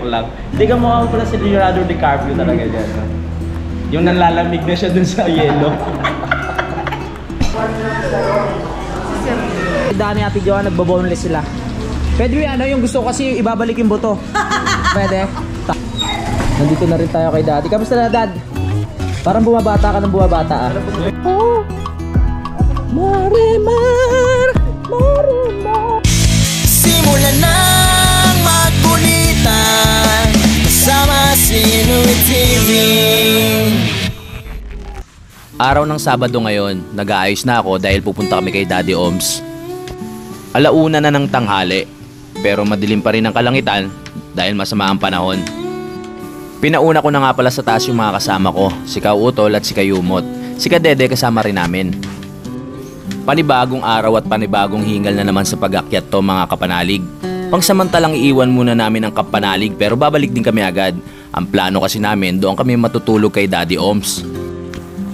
lang. Hindi ka mukha pala si Leonardo DiCaprio talaga dyan. No? Yung nanlalamig na siya dun sa yelo. Dani Ate Joanne, nagbo-boneless sila. Pwede yung ano, yung gusto ko kasi ibabalik yung buto. Pwede? Nandito na rin tayo kay Daddy. Kamusta na, Dad? Parang bumabata ka ng bumabata ah. Oh, Marimar, Marimar. Simulan nang magkulitan kasama si Louie TV. Araw ng Sabado ngayon, nag-aayos na ako dahil pupunta kami kay Daddy Oms. Alauna na ng tanghali, pero madilim pa rin ang kalangitan dahil masama ang panahon. Pinauna ko na nga pala sa taas yung mga kasama ko, si Kautol at si Kayumot. Si Kadede kasama rin namin. Panibagong araw at panibagong hingal na naman sa pag-akyat to mga kapanalig. Pangsamantalang iiwan muna namin ang kapanalig pero babalik din kami agad. Ang plano kasi namin doon kami matutulog kay Daddy Oms.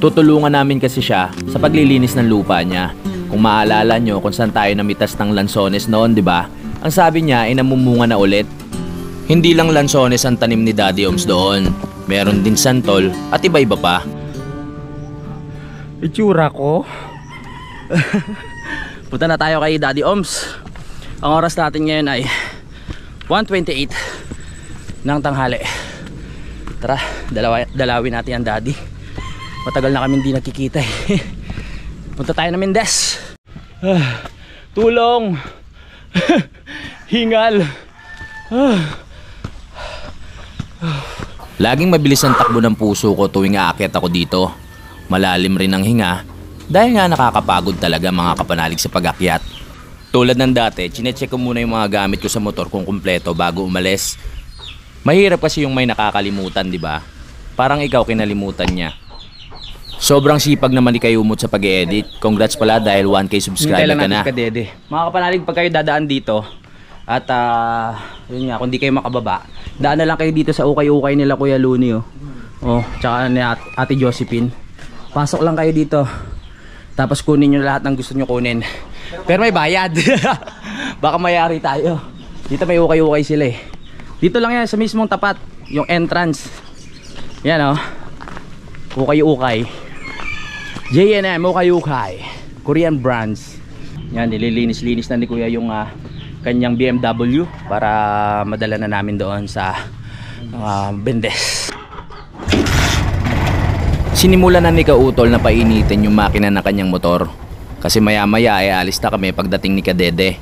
Tutulungan namin kasi siya sa paglilinis ng lupa niya. Kung maalala nyo kung saan tayo namitas ng lansones noon, di ba? Ang sabi niya ay namumunga na ulit. Hindi lang lansones ang tanim ni Daddy Oms doon. Meron din santol at iba-iba pa. Itsura ko. Punta na tayo kay Daddy Oms. Ang oras natin ngayon ay 1:28 ng tanghali. Tara, dalawin natin ang Daddy. Matagal na kami hindi nakikita eh. Punta tayo na Mendez. Tulong. Hingal. Laging mabilis ang takbo ng puso ko tuwing aakyat ako dito. Malalim rin ang hinga dahil nga nakakapagod talaga mga kapanalig sa pag-akyat. Tulad ng dati, chinecheck ko muna yung mga gamit ko sa motor kung kumpleto bago umalis. Mahirap kasi yung may nakakalimutan, di ba? Parang ikaw kinalimutan niya. Sobrang sipag naman ni Kayumot sa pag-e-edit. Congrats pala dahil 1K subscriber ka na. Mga kapanalig, pag kayo dadaan dito at yun nga, kung di kayo makababa, daan na lang kayo dito sa ukay-ukay nila Kuya Looney tsaka ni Ate Josephine. Pasok lang kayo dito, tapos kunin nyo lahat ng gusto nyo kunin, pero may bayad. Baka mayari tayo. Dito may ukay-ukay sila eh. Dito lang yan sa mismong tapat, yung entrance. Yan ukay-ukay, J&M ukay-ukay, Korean brands. Yan, nililinis-linis na ni Kuya yung kanyang BMW para madala na namin doon sa Mendez. Sinimulan na ni Kautol na painitin yung makina ng kanyang motor. Kasi maya-maya ay alis na kami pagdating ni Kadede.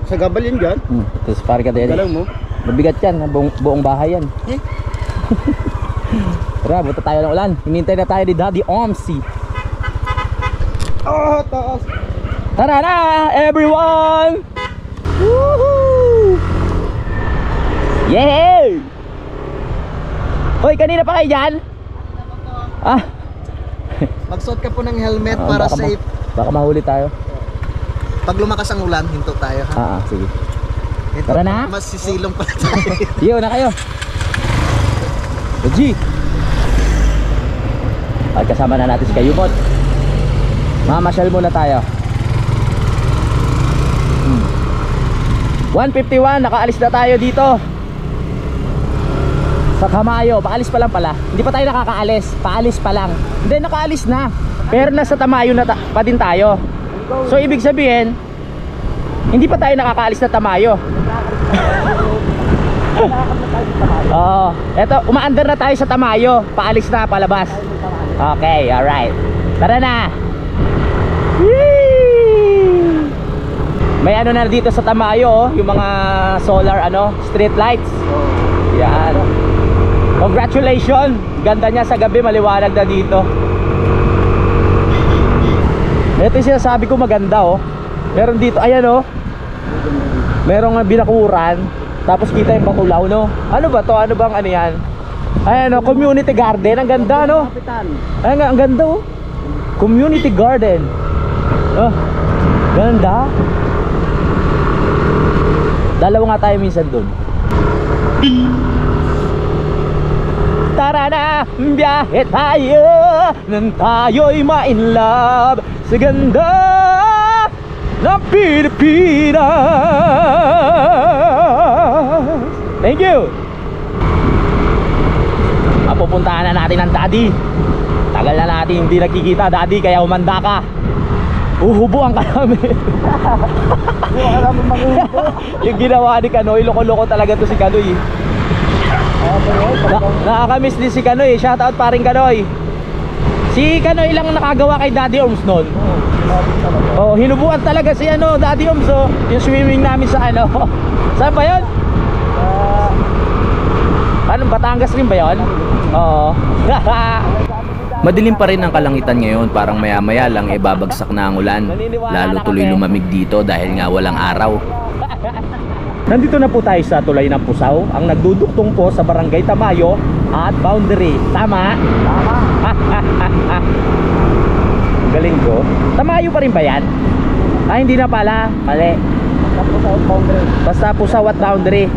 Sa gabal yun dyan? Tapos pare Kadede, galang mo? mabigat yan, buong bahay yan. Tara, buta tayo ng ulan. Hinintay na tayo ni Daddy Omsi. Taas! Tara na, everyone! Woohoo! Yeah! Hoy, kanina pa kayo dyan? Magsuot ka po ng helmet para safe. Baka mahuli tayo. Pag lumakas ang ulan, hinto tayo ha? Sige. Hinto, tara na! mas sisilong pala tayo. Iyo na kayo. G! At kasama na natin si Kayumot. Mamasyal muna tayo. 1:51, nakaalis na tayo dito sa Tamayo. Paalis pa lang pala. Hindi pa tayo nakakaalis. Paalis pa lang. Hindi, nakaalis na. Pero nasa Tamayo na pa din tayo. So ibig sabihin, hindi pa tayo nakakaalis na Tamayo. Eto, umaandar na tayo sa Tamayo. Paalis na, palabas. Okay, alright. Tara na. May ano na dito sa Tamayo, yung mga solar street lights. Yan. Congratulations. Ganda niya sa gabi, maliwanag na dito. Ito yung sinasabi ko maganda Meron dito, ayan merong binakuran. Tapos kita yung bakulaw Ano ba to? Ano bang ano yan? Ayan community garden. Ang ganda Ayan nga, ang ganda Community garden. Ganda. Dalawa nga tayo minsan dun. Tara na, biyahe tayo nang tayo'y ma-inlove sa ganda ng Pilipinas. Thank you. Pupuntahan na natin ang daddy. Tagal na natin hindi nagkikita, daddy, kaya umanda ka. Uhubuan ka namin. Yung ginawa ni Kanoy, loko-loko talaga to si Kanoy. Nakakamiss din si Kanoy. Shoutout paring Kanoy. Si Kanoy lang nakagawa kay Daddy Orms noon. Oh, hinubuan talaga si Daddy Orms, oh. Yung swimming namin sa saan ba yun? Anong Batangas rin ba yun? Oo. Madilim pa rin ang kalangitan ngayon, parang maya-maya lang babagsak na ang ulan. Lalo tuloy lumamig dito dahil nga walang araw. Nandito na po tayo sa Tulay ng Pusaw, ang nagduduktong po sa Barangay Tamayo at Boundary. Tama? Tama. Galing ko. Tamayo pa rin ba yan? Hindi na pala. Mali. Basta Pusaw at Boundary. Basta Pusaw at Boundary.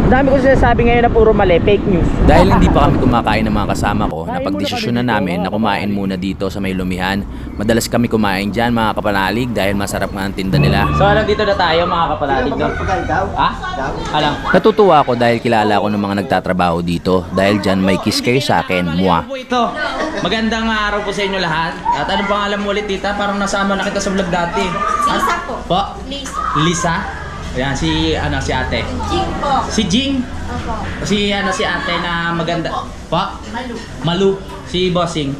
Ang dami ko sinasabi ngayon na puro mali, fake news. Dahil hindi pa kami kumakain ng mga kasama ko, napagdesisyon na namin na kumain muna dito sa may Lumihan. Madalas kami kumain dyan mga kapanalig dahil masarap nga ang tinda nila. So alam, dito na tayo mga kapanalig. Alam. Natutuwa ako dahil kilala ko ng mga nagtatrabaho dito. Dahil dyan may kiss kayo sa akin, mua. Ito, magandang araw po sa inyo lahat. At anong pangalan mo ulit, tita? Parang nasama na kita sa vlog dati. Lisa po. Po? Lisa. Lisa? Ayan, si ate. Jing po. Si Jing? Opo. Si ate na maganda. Pa? Malu. Malu. Si Bossing.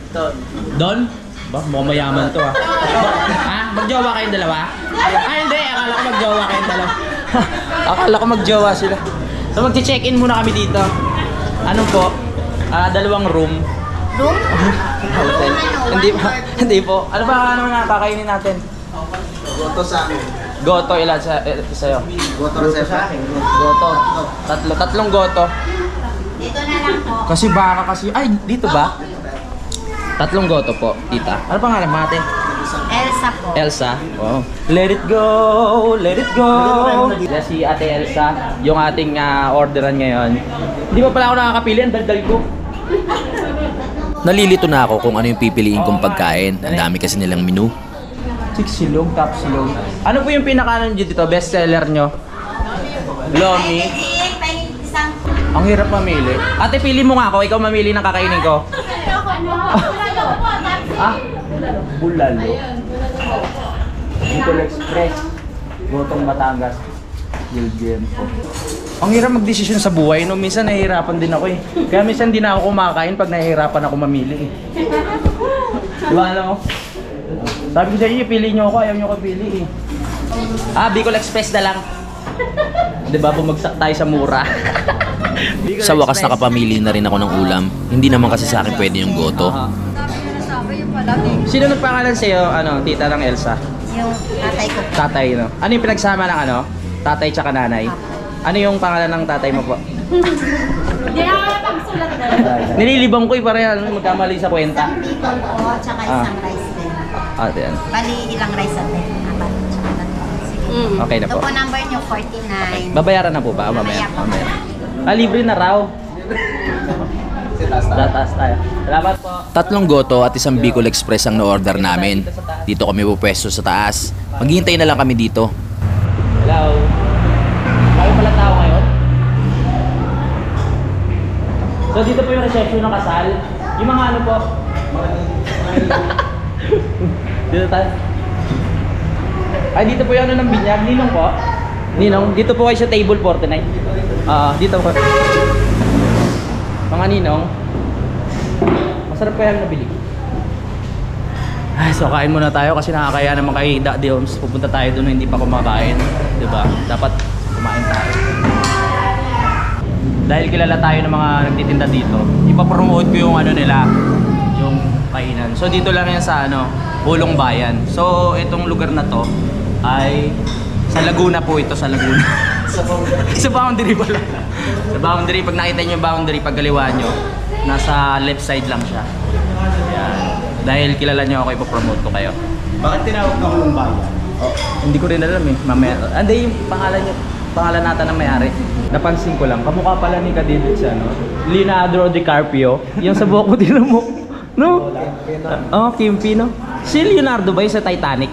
Don. Ba, mukhang mayaman to ah. Magjowa kayong dalawa? Hindi. Akala ko magjowa kayong dalawa. Akala ko magjowa sila. So magche-check-in muna kami dito. Ano po? 2 room. Room? Hotel. Hindi po. Ano ba na kakainin natin? Goto sa akin. Goto, ilan sa'yo? Goto sa akin. Goto. Tatlong goto. Dito na lang po. Kasi baka kasi, ay, dito ba? 3 goto po, tita. Ano pangalan mo ate? Elsa po. Elsa. Wow. Let it go, let it go. Si ate Elsa, yung ating orderan ngayon. Hindi pa pala ako nakakapili, ang daldal ko. Nalilito na ako kung ano yung pipiliin kong pagkain. Ang dami kasi nilang menu. Silog, top silog. Ano po yung pinaka-ano nyo dito? Best seller nyo? Lomi. Ang hirap mamili. Ate, pili mo nga ako. Ikaw mamili ng kakainin ko. Bulalo. Bicol Express. Gotong Batangas. Gilgien po. Ang hirap magdesisyon sa buhay, no? Minsan nahihirapan din ako eh. Kaya minsan di na ako kumakain pag nahihirapan ako mamili eh. Diba alam mo? Sabi ko sa inyo, pili nyo ako, ayaw nyo ko pili eh. Bicol Express na lang. Diba, bumagsak tayo sa mura. Sa wakas nakapamili na rin ako ng ulam. Hindi naman kasi sa akin pwede yung goto. Sino nagpangalan sa'yo, tita ng Elsa? Yung tatay ko. Tatay, no? Ano yung pinagsama ng tatay tsaka nanay? Ano yung pangalan ng tatay mo po? Hindi na pagsulat na. Nililibang ko eh, para magkamali sa kwenta. Isang bicol po, tsaka isang rice din. Ayan. Bali, ilang rice natin? Apat, tsaka tatlo. Sige. Okay na Ito po. po number nyo, 49. Babayaran na po ba? Mamaya po. Libre na raw. Tatas tayo. Salamat po. 3 goto at isang Bicol Express ang na-order namin. Dito kami pupwesto sa taas. Maghihintay na lang kami dito. Hello. Kami pala tao ngayon. So dito po yung reception ng kasal. Yung mga ano po. Dito tayo. Ay, dito po yung ano ng binyag. Ninong po. Ninong, dito po kayo sa table 49. Dito po. Mga ninong. Masarap kaya nabili. Ay, so kain muna tayo kasi nakakaya naman kay Daddy Orms. Pupunta tayo doon hindi pa kumakain. Diba? Dapat kumain tayo. Dahil kilala tayo ng mga nagtitinda dito, ipapromote ko yung ano nila, yung kainan. So dito lang yan sa Hulong Bayan. So itong lugar na to ay sa Laguna po ito, sa Laguna. Sa boundary pala. Sa boundary, pag nakita nyo yung boundary, pag kaliwa nyo, nasa left side lang siya. Yan. Dahil kilala nyo ako, ipapromote ko kayo. Bakit tinawag na Hulong Bayan? Hindi ko rin alam eh. Mamaya. Hindi, yung pangalan natin ng may-ari. Napansin ko lang, kamukha pala ni Kadidit siya, Leonardo DiCaprio. Yung sa buhok mo, tinan mo. No? Kimpi, no? Si Leonardo ba yung sa Titanic?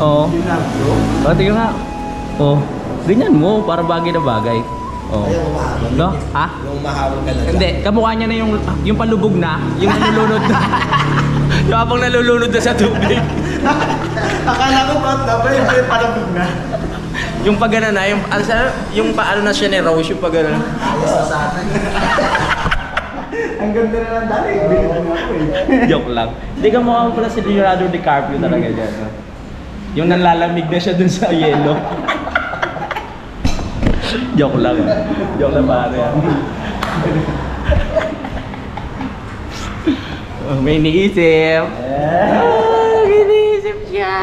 Oo. Leonardo? Tingnan nga. Ganyan mo, para bagay na bagay. Oh. Ayun, umahawal. No? Ha? Yung umahawal ka na. Hindi, kamukha niya na yung palubog na, yung nalulunod na. Yung habang nalulunod na sa tubig. Akala ko ba yung palabog na? Yung pagana na, yung paano na siya ni Rose, yung pagana. Ayos na sa atin. Ang ganda na lang dali. Bilitan ako eh. Joke lang. Hindi ka mukha mo pala si Leonardo DiCaprio talaga dyan. No? Yung nanlalamig na siya dun sa yelo. Joke lang. Joke lang pare. May iniisip. May iniisip siya.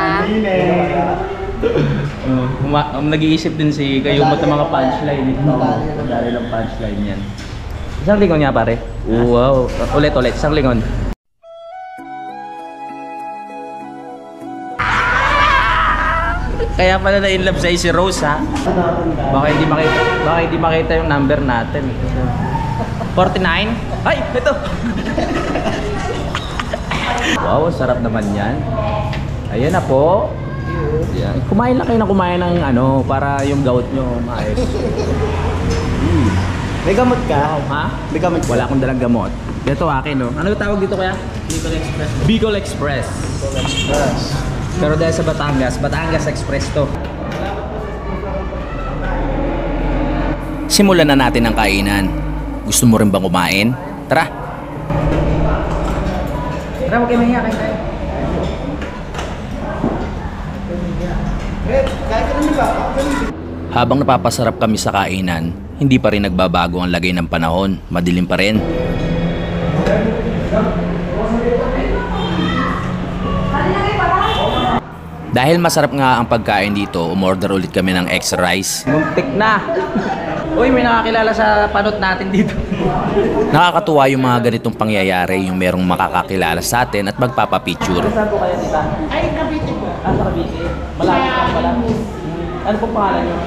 Nag-iisip din si Kayumot ng mga punchline. Dali lang punchline yan. Isang lingon nga pare. Wow. Ulit. Isang lingon. Kaya pala na-inlove sa'yo si Rose ha. Baka hindi makita yung number natin. 49? Ay! Ito! Wow, sarap naman yan. Ayan na po. Yan. Kumain lang kayo na kumain ng ano, para yung gout nyo maayos. May gamot ka? Ha? May gamot ka? Wala akong dalang gamot. Ito akin no. Ano tawag dito kaya? Bicol Express. Pero dahil sa Batangas Express to. Simulan na natin ang kainan. Gusto mo rin bang kumain? Tara! Tara, huwag kayo mahiya, kain tayo. Habang napapasarap kami sa kainan, hindi pa rin nagbabago ang lagay ng panahon. Madilim pa rin. Dahil masarap nga ang pagkain dito, umorder ulit kami ng extra rice. Muntik na. Uy, may nakakilala sa panot natin dito. Nakakatuwa yung mga ganitong pangyayari, yung merong makakakilala sa atin at magpapapicture. Saan po kayo dito? Ay, Cavite po. Sa Cavite. Malapit lang pala. Ano pong pangalan niyo?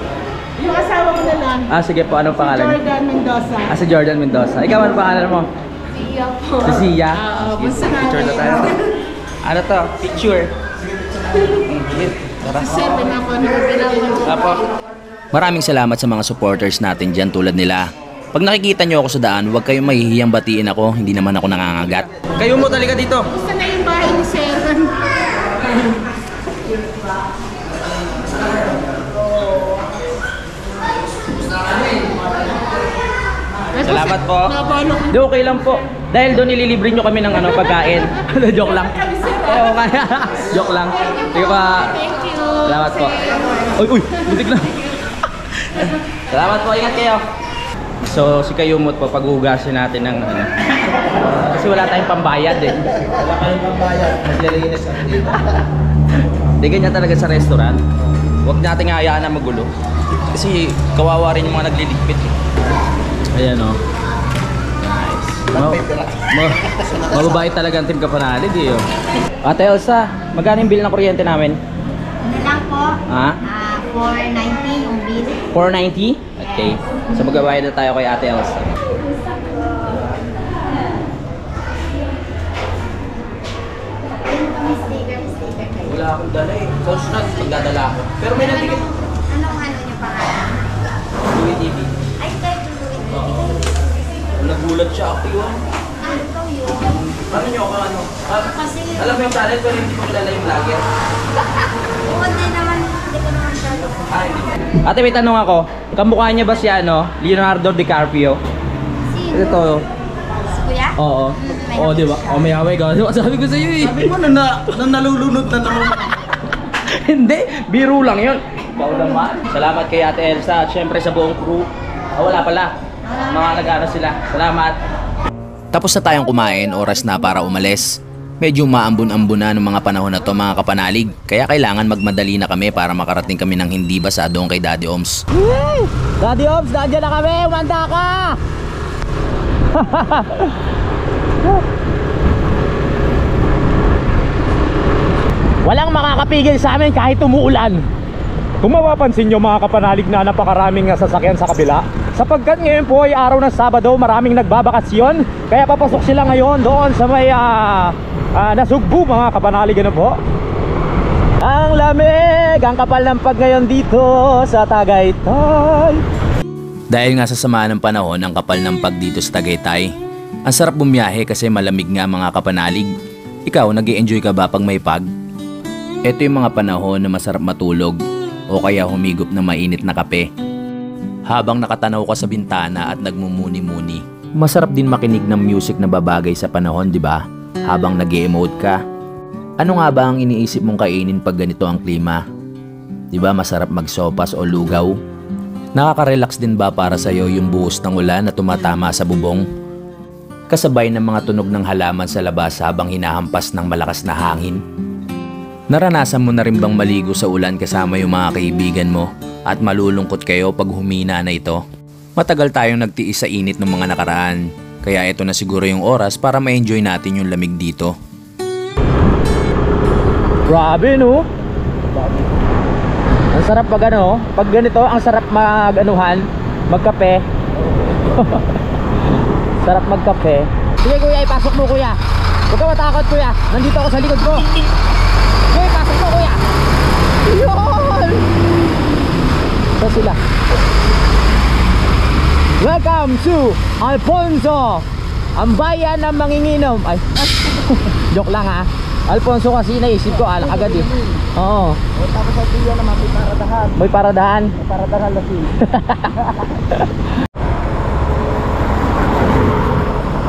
Yung asawa ko na lang. Sige po, anong pangalan niyo? Jordan Mendoza. Si Jordan Mendoza. Ikaw, anong pangalan mo? Sia po. Si Sia. Oo, Sige, basta picture na tayo. Ano to? Picture. Tara. Kasi pinapanood. Apo. Maraming salamat sa mga supporters natin dyan tulad nila. Pag nakikita nyo ako sa daan, huwag kayong mahihiyang batiin ako, hindi naman ako nangangagat. Kayo mo talaga dito. Gusto na yung bahay ni Sharon. Salamat po. Nabalo ko. Di, okay lang po. Dahil doon ililibre nyo kami ng pagkain. Joke lang. Kaya. Joke lang. Sige pa. Thank you. Salamat po. Uy, butik na. Salamat po, ingat kayo. So, si Kayumot po, paghugasin natin ng kasi wala tayong pambayad eh. Wala kayong pambayad. Naglilinis kami dito. Hindi ganyan talaga sa restaurant. Huwag natin hayaan na magulo. Kasi kawawa rin yung mga nagliligpit. Ayan o. Nice. Mababait talaga ang Team Kapanalig eh. Ate Elsa, magkano yung bill ng kuryente namin? Ano lang po? Ha? 490 yung bill. 490? Okay. So magbabayad na tayo kay Ate Elsa. Sticker kayo. Wala akong dala eh. So sunod, magdadala ako. Pero may natigit. Anong ano niyo pangalan? Louie TV. Ay, kayo tuloy. Nagulat siya ako yun. Ano to yun? Ano nyo ako ano? Kasi, Alam mo yung talent pero hindi ko kilala yung vlogger. hindi naman, hindi ko naman siya. Ate, may tanong ako. Kamukha niya ba si Leonardo DiCaprio? Sino? Ito. Si Kuya? Oo. May Oo, di ba? nakita Oh, may haway ka. Sabi ko sa iyo eh. Sabi mo nalulunod na naman. Hindi, biro lang yun. Ikaw naman. Salamat kay Ate Elsa at syempre sa buong crew. Wala pala. Mga nag-ano sila. Salamat. Tapos na tayong kumain, oras na para umalis. Medyo maambun-ambun na ng mga panahon na to mga kapanalig. Kaya kailangan magmadali na kami para makarating kami ng hindi basa doon kay Daddy Oms. Daddy Ops, nandiyan na kami. Umanda ka! Walang makakapigil sa amin kahit umuulan. Kung mapapansin nyo mga kapanalig na napakaraming sasakyan sa kabila, sapagkat ngayon po ay araw ng Sabado, maraming nagbabakasyon, kaya papasok sila ngayon doon sa may Nasugbu mga kapanalig. Ano po? Ang lamig, ang kapal ng pag ngayon dito sa Tagaytay. Dahil nga sa sama ng panahon ang kapal ng pag dito sa Tagaytay. Ang sarap bumiyahe kasi malamig nga mga kapanalig. Ikaw, nag-i-enjoy ka ba pag may pag? Ito yung mga panahon na masarap matulog o kaya humigop ng mainit na kape. Habang nakatanaw ka sa bintana at nagmumuni-muni. Masarap din makinig ng music na babagay sa panahon, di ba? Habang nag-e-emote ka. Ano nga ba ang iniisip mong kainin pag ganito ang klima? Di ba masarap magsopas o lugaw? Nakaka-relax din ba para sa'yo yung buhos ng ulan na tumatama sa bubong? Kasabay ng mga tunog ng halaman sa labas habang hinahampas ng malakas na hangin? Naranasan mo na rin bang maligo sa ulan kasama yung mga kaibigan mo at malulungkot kayo pag humina na ito? Matagal tayong nagtiis sa init ng mga nakaraan, kaya ito na siguro yung oras para ma-enjoy natin yung lamig dito. Grabe no? Ang sarap pag ano, pag ganito, ang sarap magkape. Sarap magkape. Sige kuya, ipasok mo kuya. Huwag ka matakot kuya, nandito ako sa likod ko. Sige, ipasok mo kuya. Yun! So sila. Welcome to Alfonso, ang bayan ng manginginom. Ay, joke lang ha. Alfonso kasi naisip ko alak agad eh. Oo. Tapos sa tiyo naman, may paradahan. May paradahan. May paradahan lagi.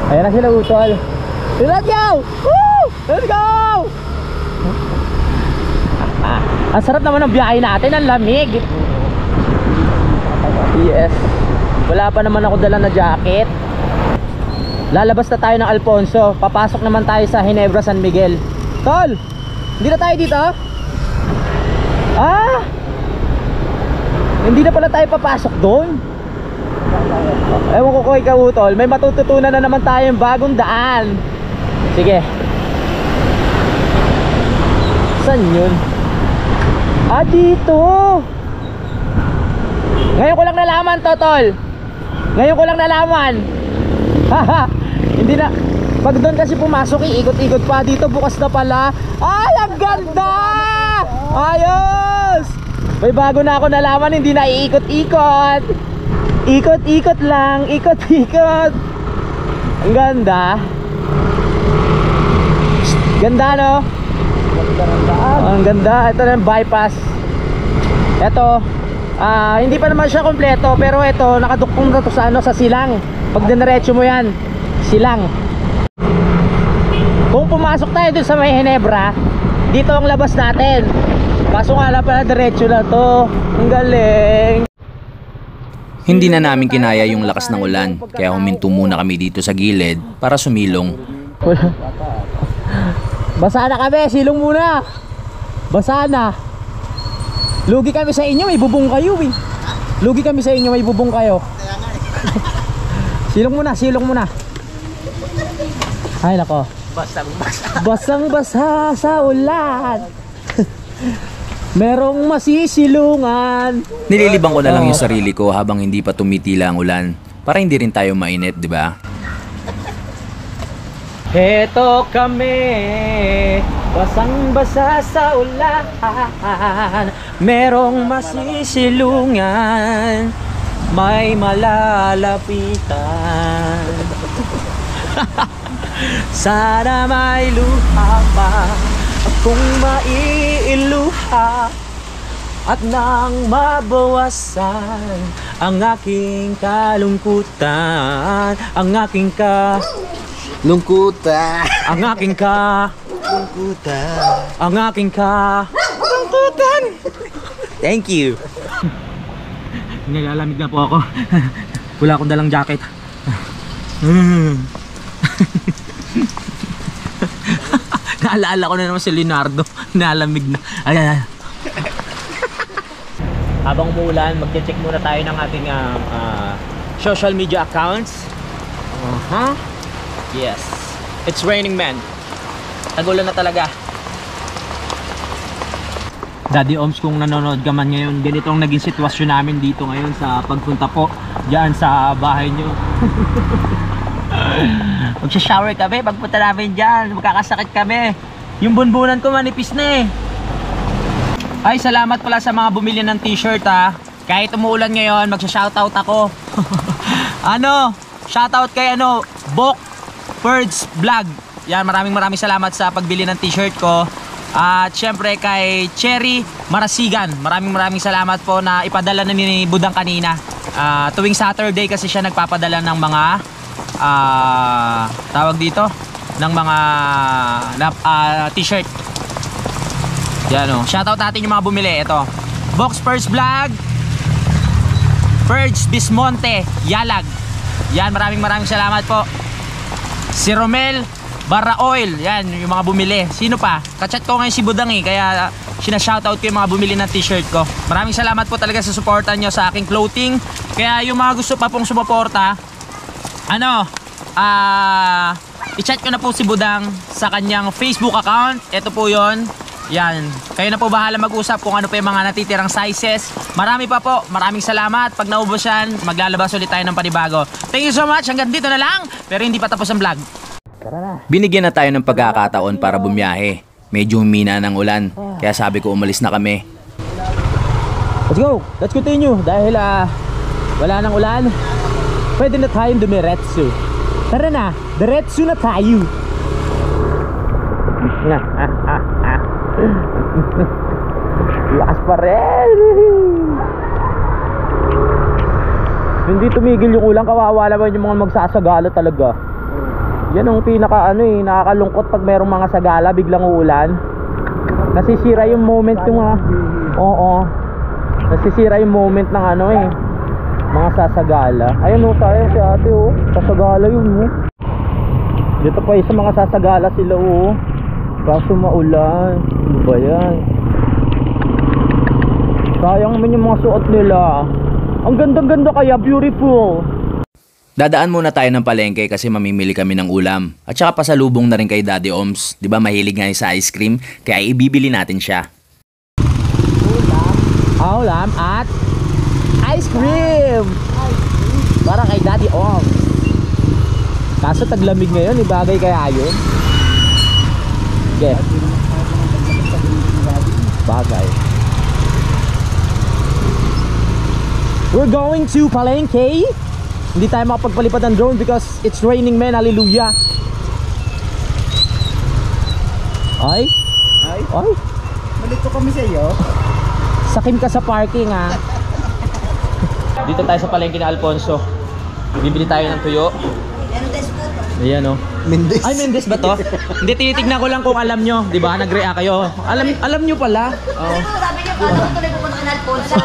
Ayan na sila utol. Let's go! Woo! Let's go! Ang sarap naman ng biyahe natin, ang lamig. Yes. Wala pa naman ako dala na jacket. Lalabas na tayo ng Alfonso. Papasok naman tayo sa Ginebra San Miguel. Tol! Hindi na tayo dito? Ah! Hindi na pala tayo papasok doon. Ewan ko kung ikaw utol, may matututunan na naman tayong bagong daan. Sige. Saan yun? Ah, dito. Ngayon ko lang nalaman to, tol. Ngayon ko lang nalaman. Haha. Hindi na. Pag doon kasi pumasok, iikot-ikot pa. Dito bukas na pala. Ay, ang ganda! Ayos! May bago na ako nalaman, hindi na iikot-ikot. Ikot-ikot lang, ikot-ikot. Ang ganda. Ganda no? Ang ganda. Ito na yung bypass. Ito hindi pa naman siya kompleto, pero ito nakaduktong na to sa sa silang. Pag diniretso mo yan, silang. Kung pumasok tayo dun sa may Ginebra, dito ang labas natin. Kaso nga lang pala diretso na to. Ang galing. Hindi na namin kinaya yung lakas ng ulan, kaya huminto muna kami dito sa gilid para sumilong. Basa na kami, silong muna. Basa na. Lugi kami sa inyo, may bubong kayo eh. Lugi kami sa inyo, may bubong kayo. Silong muna, silong muna. Ay nako. Basang basa sa ulan. Merong masisilungan. Nililibang ko na lang yung sarili ko habang hindi pa tumitila ang ulan para hindi rin tayo mainit, di ba? Heto kami, basang basa sa ulan. Merong masisilungan, may malalapitan. Sana may luha pa akong maiiluha, at nang mabawasan ang aking kalungkutan, ang aking Lungkutan. ang aking lungkutan. Thank you. Nilalamig na po ako. Wala akong dalang jacket. Naalala ko na naman si Leonardo. Nalamig na. Ayan. Habang umuulan, mag-check muna tayo ng ating social media accounts. Yes. It's raining, man. Tagulan na talaga. Daddy Oms, kung nanonood ka man ngayon, ganito ang naging sitwasyon namin dito ngayon sa pagpunta po diyan sa bahay nyo. Magsha-shower kami pagpunta namin dyan. Magkakasakit kami. Yung bunbunan ko manipis na eh. Ay, salamat pala sa mga bumili ng t-shirt ha. kahit umuulan ngayon, magsha-shoutout ako. Ano? Shoutout kay Bok Birds Vlog. Yan, maraming salamat sa pagbili ng t-shirt ko. At syempre kay Cherry Marasigan, maraming salamat po na ipadala na ni Budang kanina. Tuwing Saturday kasi siya nagpapadala ng mga tawag dito ng mga t-shirt. Yan o. Shoutout natin yung mga bumili. Ito. Box First Vlog, Purge Bismonte, Yalag. Yan, maraming salamat po. Si Romel Barra Oil. Yan, yung mga bumili. Sino pa? Kachat ko ngayon si Budang kaya sinashoutout ko yung mga bumili ng t-shirt ko. Maraming salamat po talaga sa suporta nyo sa aking clothing. Kaya yung mga gusto pa pong sumuporta, i-chat ko na po si Budang sa kanyang Facebook account. Ito po yon. Yan, kayo na po bahala mag-usap kung ano pa yung mga natitirang sizes. Marami pa po, maraming salamat. Pag naubos yan, maglalabas ulit tayo ng panibago. Thank you so much, hanggang dito na lang. Pero hindi pa tapos ang vlog. Binigyan na tayo ng pagkakataon para bumiyahe. Medyo humina ng ulan, kaya sabi ko umalis na kami. Let's go, let's continue. Dahil wala nang ulan, pwede na tayong dumiretso. Tara na, diretso na tayo. Lakas pa rin. Hindi tumigil yung ulan, kawawa naman yung mga magsasagala talaga. Yan ang pinaka nakakalungkot pag merong mga sagala biglang uulan. Nasisira yung moment yung nasisira yung moment ng mga sasagala. Ayun sayang si ate sasagala yun Dito pa sa mga sasagala sila kaso maulan. Ano ba yan? Sayang naman yung mga suot nila. Ang ganda-ganda kaya, beautiful. Dadaan muna tayo ng palengke kasi mamimili kami ng ulam. At saka pasalubong na rin kay Daddy Oms. Di ba mahilig nga sa ice cream? Kaya ibibili natin siya. Ulam at ice cream. Para kay Daddy Oms. Kaso taglamig ngayon, ibagay kaya yun? Okay. Bagay. We're going to Palengke. Hindi tayo makapagpalipad ng drone because it's raining, man. Hallelujah. Ay? Malito kami sa iyo. Sakim ka sa parking Dito tayo sa palengke ni Alfonso. Bibili tayo ng tuyo. Ayan Mendes. Ay, Mendes ba to? Hindi, tinitignan ko lang kung alam nyo. Di ba? Nag-react kayo. Alam nyo pala. Sabi niyo pa, tuloy pupunta ka na Alfonso.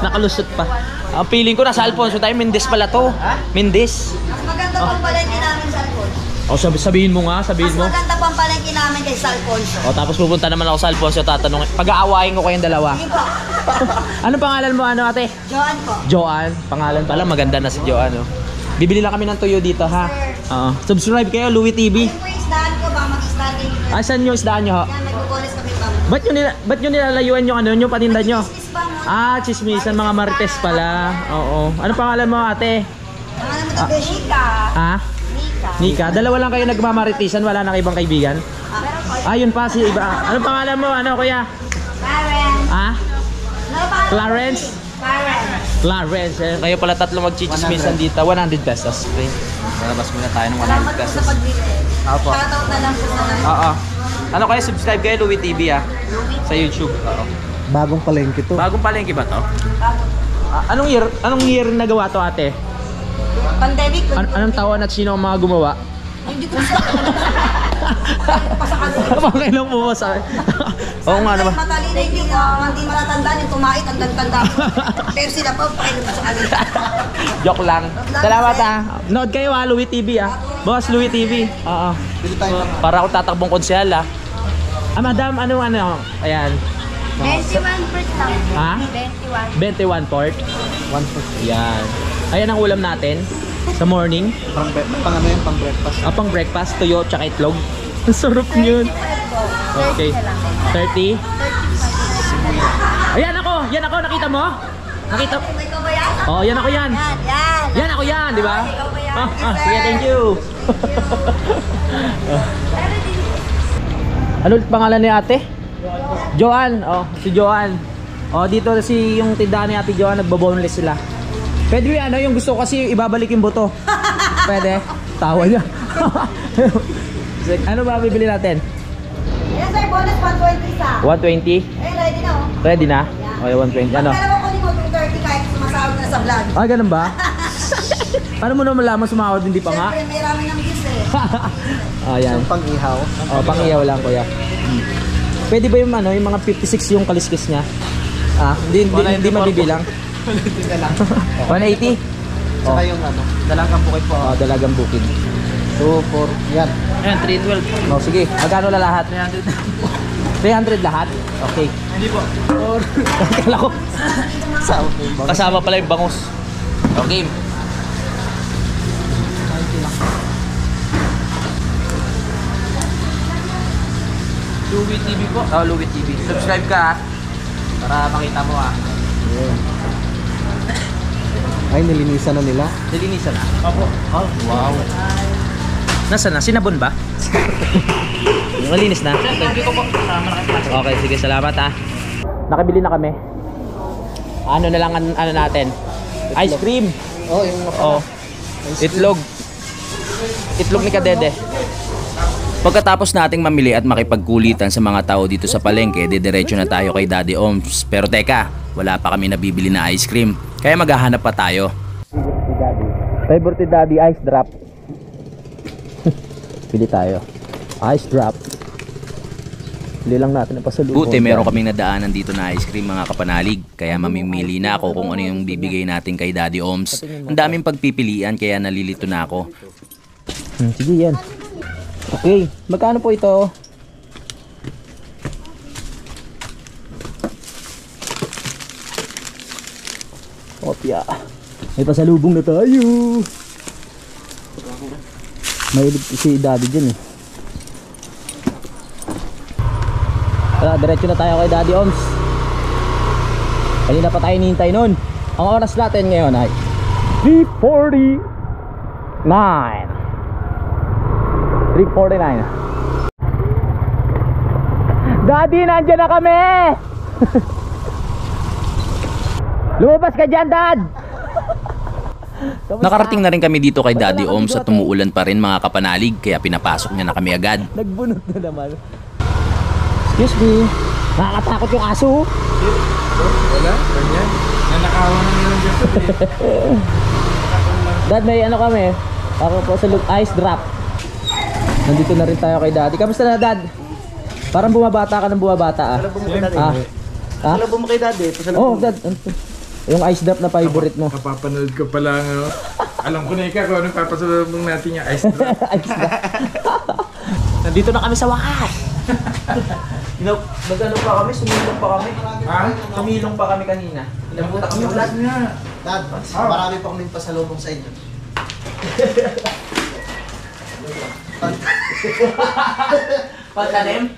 Nakalusot pa. Ang feeling ko nasa Alfonso tayo. Mendes pala to. Mendes. Mas maganda pang palengke namin sa Alfonso. Sabihin mo nga. Sabihin mo. Mas maganda pang palengke namin kaysa Alfonso. Tapos pupunta naman ako sa Alfonso. Tatanungin. Pag-aawain ko kayong dalawa. Ano pangalan mo, ate? Joan po. Joan. Pangalan pala. Maganda na si Joan, Bibili lang kami ng tuyo dito, ha? Subscribe kayo, Louie TV. Yung isdaan ko, baka mag-isdaan kayo. Saan yung isdaan nyo, ha? Yan, nagkukulis kami pa. Ba't nyo nilalayuan yung patinda nyo? Chismis pa, Chismisan, mga marites pala. Oo. Ano pangalan mo, ate? Pangalan mo ito, Shika. Nika. Dalawa lang kayo nagmamaritisan, wala na ibang kaibigan? Meron po. Yun pa, si iba. Ano pangalan mo, kuya? Clarence. Clarence? Clarence. Kayo pala tatlo magchichismisan dito. 100 pesos. Okay. Malabas muna tayo ng 100 Salamat po pesos. sa pagbili. Opo. Shoutout na lang po sa Ano kaya subscribe kayo Louie TV sa YouTube. Bagong palengke to. Bagong palengke ba to? Anong year nagawa to, ate? Pandemic. Anong taon at sino ang mga gumawa? Hindi ko sa Bakit lang pumasa? Oo nga naman. Matalino hindi matatandaan yung tumait ang tanda ko. Pero sila pa pakinig sa kanila. Joke lang. Salamat Nood kayo Louie TV Boss Louie TV. Para akong tatakbong konsehal madam, ano? Ayan. 21 per lang. 21 port. 150. Yan. Ayan ang ulam natin sa morning. Pang breakfast. Pang breakfast, tuyo, tsaka itlog. Ang sarap yun. Okay. 30. Ayan ako, nakita mo? Nakita? Ikaw ba yan? Yan ako yan. Yan ako yan, di ba? Ikaw ba yan? Sige, thank you. Ano ulit pangalan ni ate? Joan. Si Joan. Oh, dito si yung tindahan ni Ate Joanne, nagbo-boneless sila. Pwede yung ano, yung gusto ko kasi ibabalik yung buto. Pwede? Tawa niya. Ano ba bibili natin? Yes sir, bonus 120 sa. 120? Ready na oh. Ready na? Okay, 120. Ano? Dalawa ko mo 230 kahit sumasahod na sa vlog. Ah, ganun ba? Paano mo na malaman sumahod hindi pa nga? Siyempre, may rami ng views eh. Ayan. So, pang-ihaw. Oh, pang-iyaw lang kuya. Pwede ba yung ano, yung mga 56 yung kaliskis niya? Ah, hindi mabibilang. 180? Saka yung ano, dalagang bukid po. Oh, dalagang bukid. 2, 4, yan. Ayan, 312. Oh, sige. Magkano na lahat? 300. 300 lahat? Okay. Hindi po. Kala ko. Kasama pala yung bangus. Okay. Louie TV po. Oh, Louie TV. Subscribe ka para makita mo Ay, nilinisan na nila. Nilinisan na? Opo. Oh, wow. Nasaan na? Sinabon ba? Malinis na? Thank you po. Kasama na kayo. Okay, sige. Salamat Nakabili na kami. Ano na lang ano natin? Ice cream. Oh, yung Oh. Itlog. Itlog ni Kadede. Pagkatapos nating mamili at makipagkulitan sa mga tao dito sa palengke, didiretso na tayo kay Daddy Oms. Pero teka, wala pa kami nabibili na ice cream. Kaya maghahanap pa tayo. Favorite Daddy, ice drop. Pili tayo. Ice drop. Pili lang natin ang pasalubong. Buti meron kaming nadaanan dito na ice cream mga kapanalig. Kaya mamimili na ako kung ano yung bibigay natin kay Daddy Oms. Ang daming pagpipilian kaya nalilito na ako. Sige yan. Okay, magkano po ito? Opya. May pasalubong na tayo. May si Daddy dyan eh. Tara, diretso na tayo kay Daddy Oms. Kanina pa tayo hinihintay nun. Ang oras natin ngayon ay 3:49. 3:49. Daddy, nandiyan na kami! Lumabas ka dyan, Dad! Nakarating na rin kami dito kay Daddy Oms at tumuulan pa rin mga kapanalig kaya pinapasok niya na kami agad. Nagbunot na naman. Excuse me. Nakakatakot yung aso. Wala, ganyan. Nanakawa na nila dyan. Dad, may ano kami. Ako po sa ice drop. Nandito na rin tayo kay Daddy. Kamusta na, Dad? Parang bumabata ka ng bumabata ah. Salubong mo kay Daddy. Oh, Dad. Yung ice drop na favorite mo. Kapapanood ko pa lang. Oh. Alam ko na ikaw kung anong papasalubong natin yung ice drop. Ice drop. Nandito na kami sa wakas. Nag-ano pa kami? Sumilong pa kami. Ha? Sumilong pa kami kanina. Inabuta kami ulan. Dad, marami pa kaming pasalubong sa inyo. Pagkanim?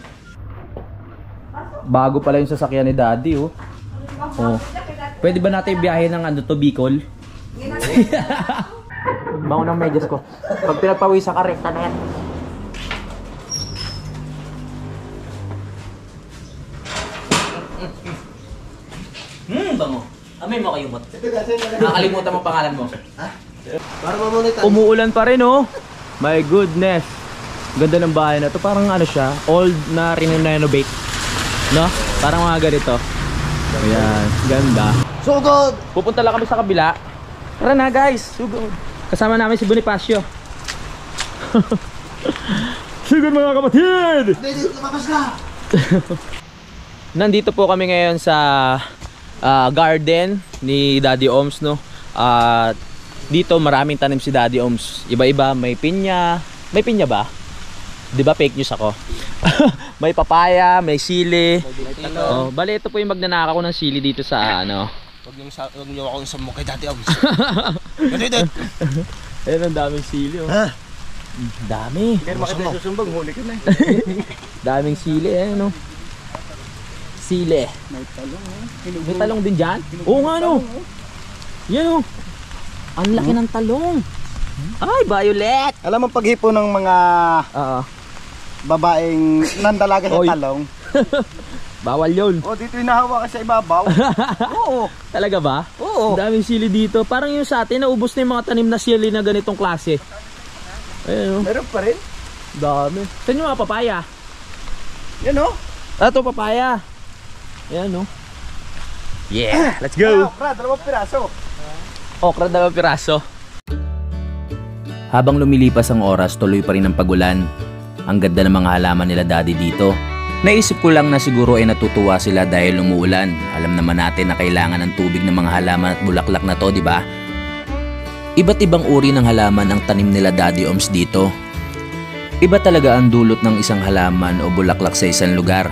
Bago pala yung sasakyan ni Daddy oh. Oh. Pwede ba natin biyahe ng ano to, Bicol? Bango ng medyas ko. Pag pinagpawisan ka, rekta na yan. Bango. Amoy mo kayo mot. Nakakalimutan mo pangalan mo. Para mamunitan. Umuulan pa rin oh. My goodness. Ganda ng bahay na to. Parang ano siya, old na rin-renovate. No? Parang mga ganito. Ayan, ganda. Sugod! Pupunta lang kami sa kabila. Tara na guys, sugod. Kasama namin si Bonifacio. Sugod mga kapatid! Dito, lumabas na! Nandito po kami ngayon sa garden ni Daddy Oms, no? Dito maraming tanim si Daddy Oms. Iba-iba, may pinya. May pinya ba? 'Di ba fake news ako? May papaya, may sili. Oh, bali ito po yung magnanakaw ng sili dito sa ano. Huwag niyo ako sa mukha kay Daddy Oms. Ayun, ang daming sili oh. Dami. Pero bakit tayo susumbong? Huli ka na. Daming sili eh, no? Sili. May talong oh. May talong din dyan? Oo nga no. Yan oh. Ang laki ng talong. Ay, violet. Alam mo paghipo ng mga Oo. babaeng nandalaga sa Oy. talong, Bawal yun. Oh, dito hinahawakan sa ibabaw. Oo. Talaga ba? Oo. Ang daming sili dito. Parang yung sa atin, naubos na yung mga tanim na sili na ganitong klase. Ayun, oh. Meron pa rin. Dami. Saan yung mga papaya? Yan oh. Ito, papaya. Ayan, oh. Yeah, let's go. Okra, 2 piraso. Okra 2 piraso. Habang lumilipas ang oras, tuloy pa rin ang pagulan. Ang ganda ng mga halaman nila daddy dito. Naisip ko lang na siguro ay natutuwa sila dahil umuulan. Alam naman natin na kailangan ng tubig ng mga halaman at bulaklak na to, di ba? Iba't ibang uri ng halaman ang tanim nila Daddy Oms dito. Iba talaga ang dulot ng isang halaman o bulaklak sa isang lugar.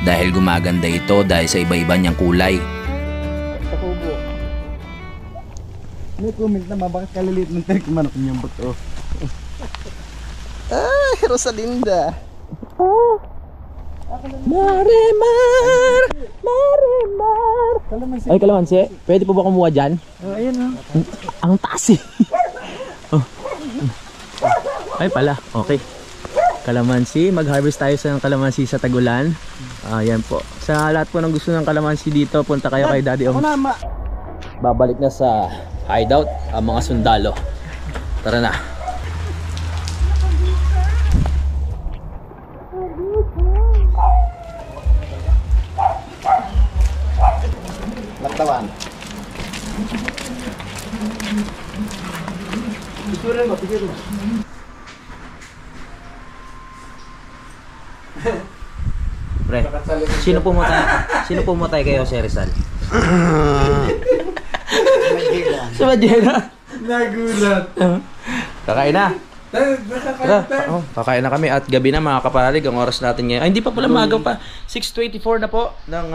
Dahil gumaganda ito dahil sa iba-iba niyang kulay. Sa kubo. May comment naman, bakit kaliliit ng tirik manok niyang buto? Ay, Rosalinda. Marimar! Marimar! Ay, kalamansi. Pwede po ba kumuha dyan? Ayun oh. Ang taas eh. Oh. Ay pala, okay. Kalamansi, mag-harvest tayo sa kalamansi sa Tagulan. Ayan po. Sa lahat po ng gusto ng kalamansi dito, punta kayo kay Daddy Oms. Babalik na sa hideout ang mga sundalo. Tara na. Laktawan. Picturean mo, picturean mo. Pre, sino pumatay kayo si Rizal? Si Madjena. Nagulat. Kakain na. Tara, kakain na kami at gabi na mga kapanalig. Ang oras natin ngayon. Ay, hindi pa pala maga pa. 6:24 na po ng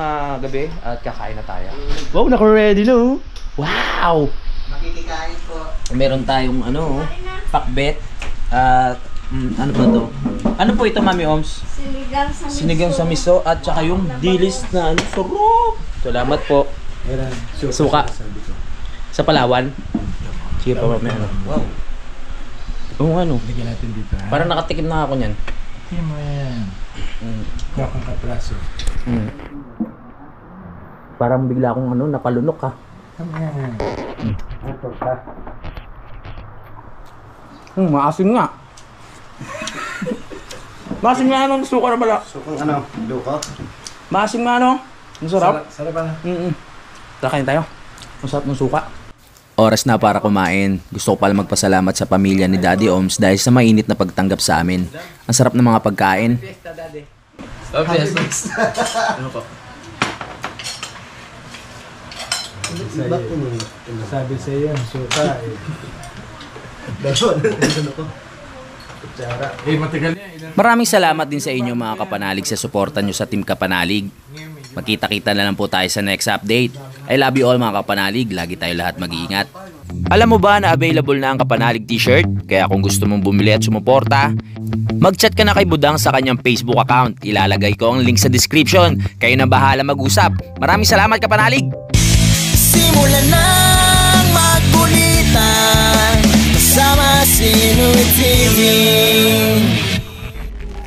gabi at kakain na tayo. Wow, naka-ready no? Wow! Makikikain po. Meron tayong pakbet at ano ba to? Ano po ito, Mami Oms? Sinigang sa miso at saka yung dilis na sarap. Salamat po. Suka. Sa Palawan. Sige pa, Mami. Wow. Oo, Bigyan natin dito. parang nakatikim na ako niyan. Hindi mo yan. Bakang kapraso. Parang bigla akong napalunok ha. Yan. Ito ka. Maasim nga. Maasim nga suka na pala. Sukang duko? Maasim nga ang sarap. Sarap ba? Tara, kain tayo. Ang sarap ng suka. Oras na para kumain. Gusto ko pala magpasalamat sa pamilya ni Daddy Oms dahil sa mainit na pagtanggap sa amin. Ang sarap ng mga pagkain. Ano po? Sabi sa iyo, suka eh. Matagal niya. Maraming salamat din sa inyo mga kapanalig sa suporta nyo sa Team Kapanalig. Magkita-kita na lang po tayo sa next update. I love you all mga kapanalig. Lagi tayo lahat mag-iingat. Alam mo ba na available na ang Kapanalig t-shirt? Kaya kung gusto mong bumili at sumuporta, mag-chat ka na kay Budang sa kanyang Facebook account. Ilalagay ko ang link sa description. Kayo na bahala mag-usap. Maraming salamat Kapanalig! Simulan ng magkulitan kasama si Inuit TV.